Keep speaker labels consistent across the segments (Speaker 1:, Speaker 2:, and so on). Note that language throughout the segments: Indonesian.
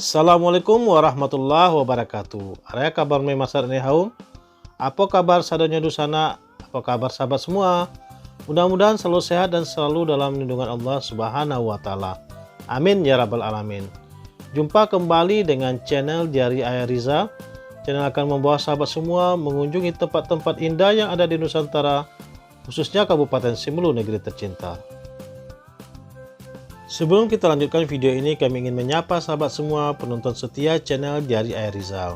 Speaker 1: Assalamualaikum warahmatullahi wabarakatuh. Araya kabar masar ini haum. Apa kabar sadonya dusana? Apa kabar sahabat semua? Mudah-mudahan selalu sehat dan selalu dalam lindungan Allah Subhanahu wa taala. Amin ya rabbal alamin. Jumpa kembali dengan channel Diari Ayah Rizal. Channel akan membawa sahabat semua mengunjungi tempat-tempat indah yang ada di Nusantara, khususnya Kabupaten Simelu, negeri tercinta. Sebelum kita lanjutkan video ini, kami ingin menyapa sahabat semua penonton setia channel Diari Ayah Rizal.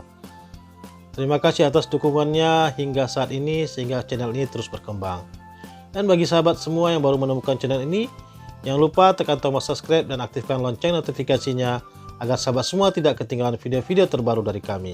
Speaker 1: Terima kasih atas dukungannya hingga saat ini sehingga channel ini terus berkembang. Dan bagi sahabat semua yang baru menemukan channel ini, jangan lupa tekan tombol subscribe dan aktifkan lonceng notifikasinya agar sahabat semua tidak ketinggalan video-video terbaru dari kami.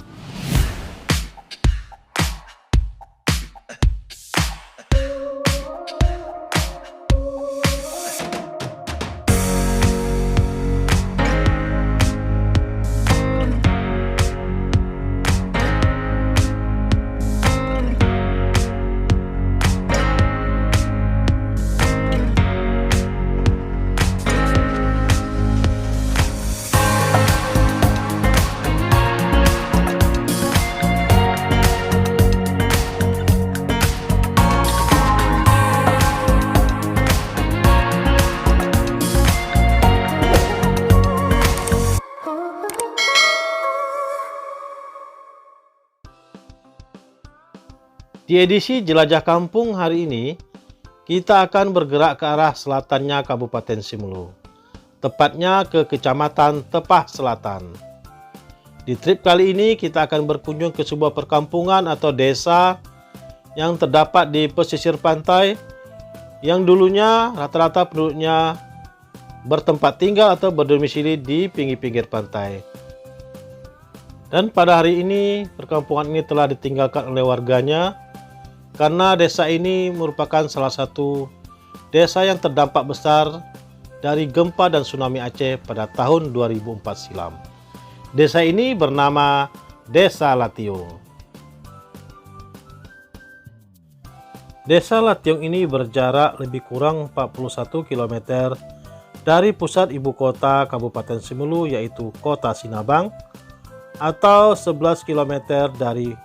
Speaker 1: Di edisi Jelajah Kampung hari ini, kita akan bergerak ke arah selatannya Kabupaten Simelu, tepatnya ke Kecamatan Tepah Selatan. Di trip kali ini kita akan berkunjung ke sebuah perkampungan atau desa yang terdapat di pesisir pantai, yang dulunya rata-rata penduduknya bertempat tinggal atau berdomisili di pinggir-pinggir pantai. Dan pada hari ini, perkampungan ini telah ditinggalkan oleh warganya, karena desa ini merupakan salah satu desa yang terdampak besar dari gempa dan tsunami Aceh pada tahun 2004 silam. Desa ini bernama Desa Latiung. Desa Latiung ini berjarak lebih kurang 41 km dari pusat ibu kota Kabupaten Simelu, yaitu Kota Sinabang, atau 11 km dari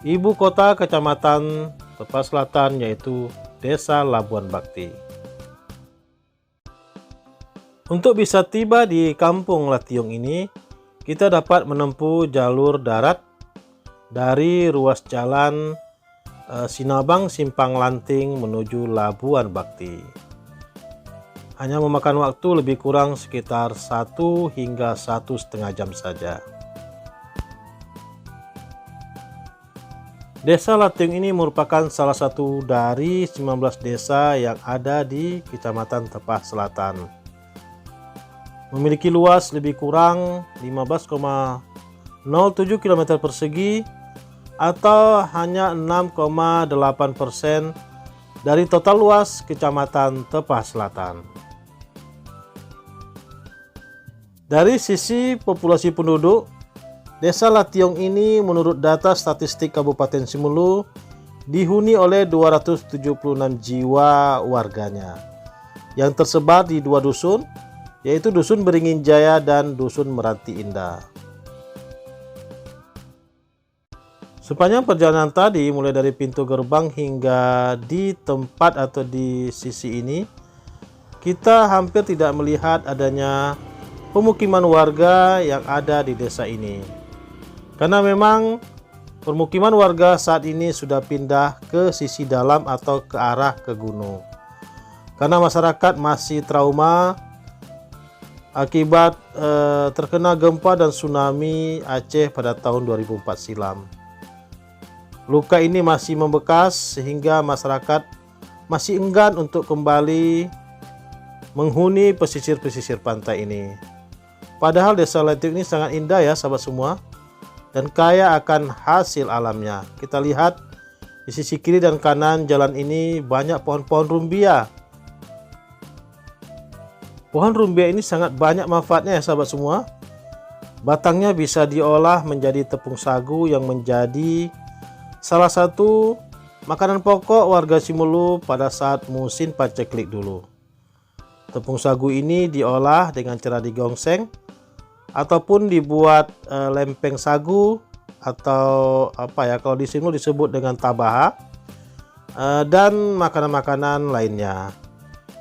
Speaker 1: ibu kota Kecamatan Tepah Selatan, yaitu Desa Labuan Bakti. Untuk bisa tiba di Kampung Latiung ini, kita dapat menempuh jalur darat dari ruas jalan Sinabang Simpang Lanting menuju Labuan Bakti. Hanya memakan waktu lebih kurang sekitar 1 hingga 1,5 jam saja. Desa Latiung ini merupakan salah satu dari 19 desa yang ada di Kecamatan Tepah Selatan. Memiliki luas lebih kurang 15,07 km persegi atau hanya 6,8% dari total luas Kecamatan Tepah Selatan. Dari sisi populasi penduduk, Desa Latiung ini menurut data statistik Kabupaten Simelu dihuni oleh 276 jiwa warganya yang tersebar di 2 dusun, yaitu Dusun Beringin Jaya dan Dusun Meranti Indah. Sepanjang perjalanan tadi, mulai dari pintu gerbang hingga di tempat atau di sisi ini, kita hampir tidak melihat adanya pemukiman warga yang ada di desa ini. Karena memang permukiman warga saat ini sudah pindah ke sisi dalam atau ke arah ke gunung. Karena masyarakat masih trauma akibat terkena gempa dan tsunami Aceh pada tahun 2004 silam. Luka ini masih membekas sehingga masyarakat masih enggan untuk kembali menghuni pesisir-pesisir pantai ini. Padahal Desa Latiung ini sangat indah ya sahabat semua, dan kaya akan hasil alamnya. Kita lihat di sisi kiri dan kanan jalan ini banyak pohon-pohon rumbia. Pohon rumbia ini sangat banyak manfaatnya ya sahabat semua. Batangnya bisa diolah menjadi tepung sagu yang menjadi salah satu makanan pokok warga Simelu pada saat musim paceklik dulu. Tepung sagu ini diolah dengan cara digongseng ataupun dibuat lempeng sagu, atau apa ya, kalau di sini disebut dengan tabaha, dan makanan-makanan lainnya.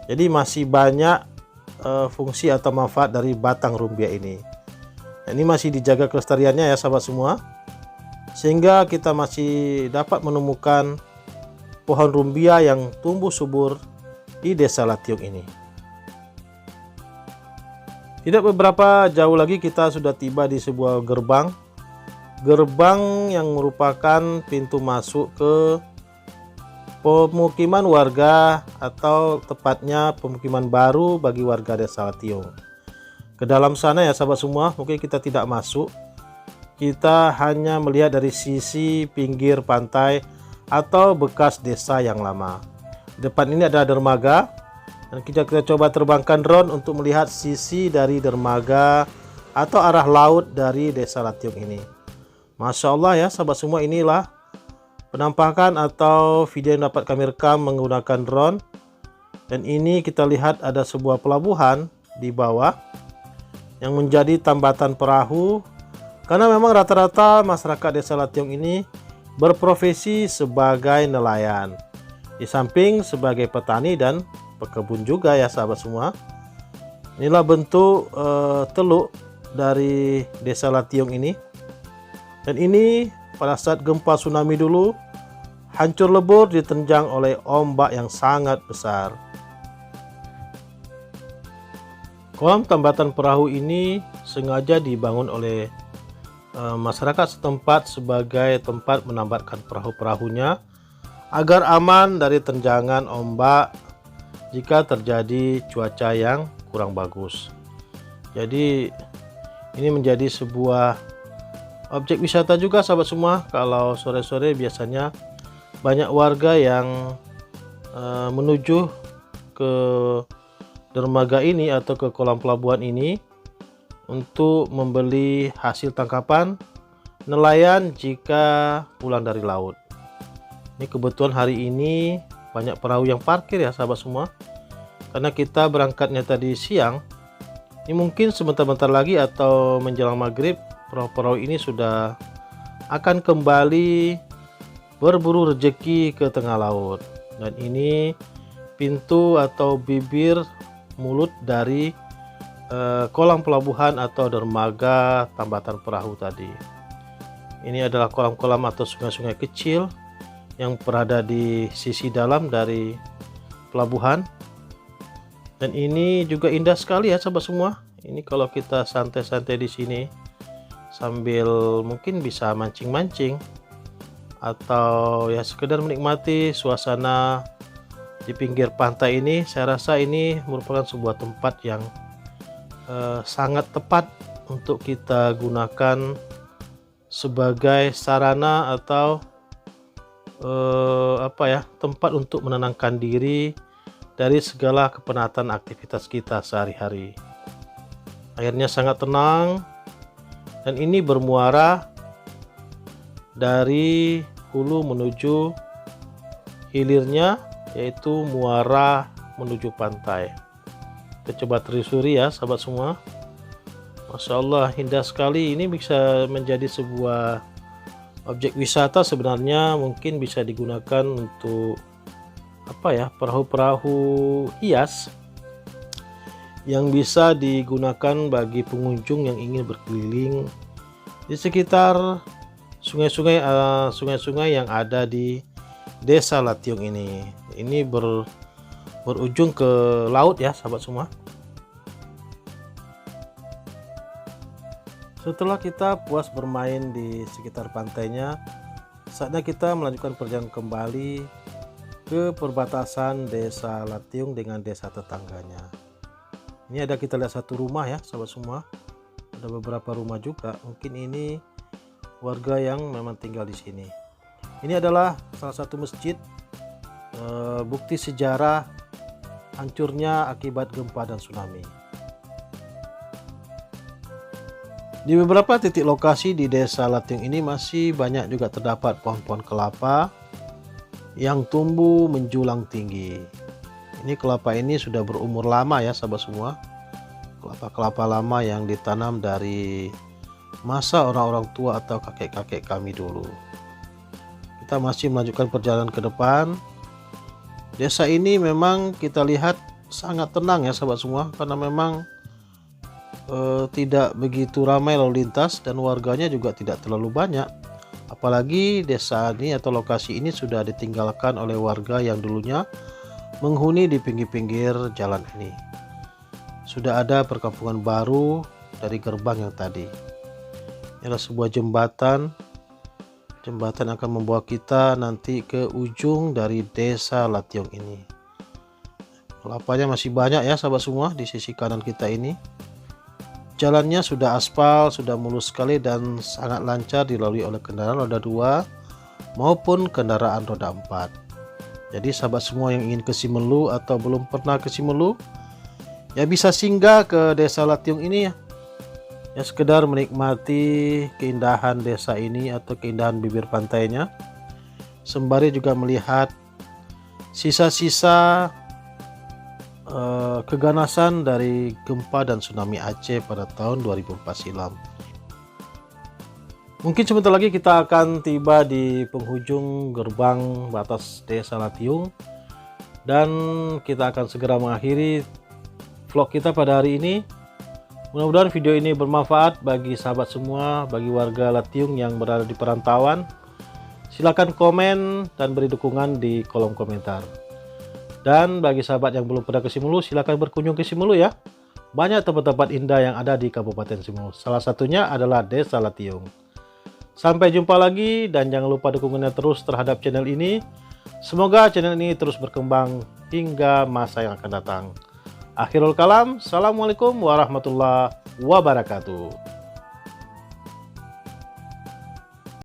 Speaker 1: Jadi masih banyak fungsi atau manfaat dari batang rumbia ini. Ini masih dijaga kelestariannya ya sahabat semua, sehingga kita masih dapat menemukan pohon rumbia yang tumbuh subur di Desa Latiung ini. Tidak beberapa jauh lagi kita sudah tiba di sebuah gerbang yang merupakan pintu masuk ke pemukiman warga, atau tepatnya pemukiman baru bagi warga Desa Latiung. Ke dalam sana ya sahabat semua, mungkin kita tidak masuk, kita hanya melihat dari sisi pinggir pantai atau bekas desa yang lama. Di depan ini ada dermaga, dan kita coba terbangkan drone untuk melihat sisi dari dermaga atau arah laut dari Desa Latiung ini. Masya Allah ya sahabat semua, inilah penampakan atau video yang dapat kami rekam menggunakan drone. Dan ini kita lihat ada sebuah pelabuhan di bawah yang menjadi tambatan perahu, karena memang rata-rata masyarakat Desa Latiung ini berprofesi sebagai nelayan, di samping sebagai petani dan pekebun juga ya sahabat semua. Inilah bentuk teluk dari Desa Latiung ini. Dan ini pada saat gempa tsunami dulu hancur lebur diterjang oleh ombak yang sangat besar. Kolam tambatan perahu ini sengaja dibangun oleh masyarakat setempat sebagai tempat menambatkan perahu-perahunya agar aman dari terjangan ombak jika terjadi cuaca yang kurang bagus. Jadi ini menjadi sebuah objek wisata juga sahabat semua. Kalau sore-sore biasanya banyak warga yang menuju ke dermaga ini atau ke kolam pelabuhan ini untuk membeli hasil tangkapan nelayan jika pulang dari laut. Ini kebetulan hari ini banyak perahu yang parkir ya sahabat semua, karena kita berangkatnya tadi siang. Ini mungkin sebentar-bentar lagi atau menjelang maghrib perahu-perahu ini sudah akan kembali berburu rezeki ke tengah laut. Dan ini pintu atau bibir mulut dari kolam pelabuhan atau dermaga tambatan perahu tadi. Ini adalah kolam-kolam atau sungai-sungai kecil yang berada di sisi dalam dari pelabuhan. Dan ini juga indah sekali ya sahabat semua. Ini kalau kita santai-santai di sini sambil mungkin bisa mancing-mancing, atau ya sekedar menikmati suasana di pinggir pantai ini, saya rasa ini merupakan sebuah tempat yang sangat tepat untuk kita gunakan sebagai sarana atau tempat untuk menenangkan diri dari segala kepenatan aktivitas kita sehari-hari. Airnya sangat tenang, dan ini bermuara dari hulu menuju hilirnya, yaitu muara menuju pantai. Kita coba telusuri ya sahabat semua. Masya Allah, indah sekali. Ini bisa menjadi sebuah objek wisata sebenarnya, mungkin bisa digunakan untuk perahu-perahu hias yang bisa digunakan bagi pengunjung yang ingin berkeliling di sekitar sungai-sungai yang ada di Desa Latiung ini. Ini berujung ke laut ya sahabat semua. Setelah kita puas bermain di sekitar pantainya, saatnya kita melanjutkan perjalanan kembali ke perbatasan Desa Latiung dengan desa tetangganya. Ini ada kita lihat satu rumah ya sahabat semua. Ada beberapa rumah juga. Mungkin ini warga yang memang tinggal di sini. Ini adalah salah satu masjid, bukti sejarah hancurnya akibat gempa dan tsunami. Di beberapa titik lokasi di Desa Latiung ini masih banyak juga terdapat pohon-pohon kelapa yang tumbuh menjulang tinggi. Ini kelapa ini sudah berumur lama ya sahabat semua. kelapa-kelapa lama yang ditanam dari masa orang-orang tua atau kakek-kakek kami dulu. Kita masih melanjutkan perjalanan ke depan. Desa ini memang kita lihat sangat tenang ya sahabat semua, karena memang tidak begitu ramai lalu lintas dan warganya juga tidak terlalu banyak. Apalagi desa ini atau lokasi ini sudah ditinggalkan oleh warga yang dulunya menghuni di pinggir-pinggir jalan ini. Sudah ada perkampungan baru dari gerbang yang tadi. Ini adalah sebuah jembatan. Jembatan akan membawa kita nanti ke ujung dari desa Lationg ini. Kelapanya masih banyak ya sahabat semua di sisi kanan kita ini. Jalannya sudah aspal, sudah mulus sekali dan sangat lancar dilalui oleh kendaraan roda 2 maupun kendaraan roda 4. Jadi sahabat semua yang ingin ke Simelu atau belum pernah ke Simelu, ya bisa singgah ke desa Lationg ini ya. Ya sekedar menikmati keindahan desa ini atau keindahan bibir pantainya. Sembari juga melihat sisa-sisa keganasan dari gempa dan tsunami Aceh pada tahun 2004 silam. Mungkin sebentar lagi kita akan tiba di penghujung gerbang batas desa Lationg dan kita akan segera mengakhiri vlog kita pada hari ini. Mudah-mudahan video ini bermanfaat bagi sahabat semua, bagi warga Lationg yang berada di perantauan. Silakan komen dan beri dukungan di kolom komentar. Dan bagi sahabat yang belum pernah ke Simelu, silakan berkunjung ke Simelu ya. Banyak tempat-tempat indah yang ada di Kabupaten Simelu. Salah satunya adalah Desa Lationg. Sampai jumpa lagi dan jangan lupa dukungannya terus terhadap channel ini. Semoga channel ini terus berkembang hingga masa yang akan datang. Akhirul kalam, assalamualaikum warahmatullahi wabarakatuh.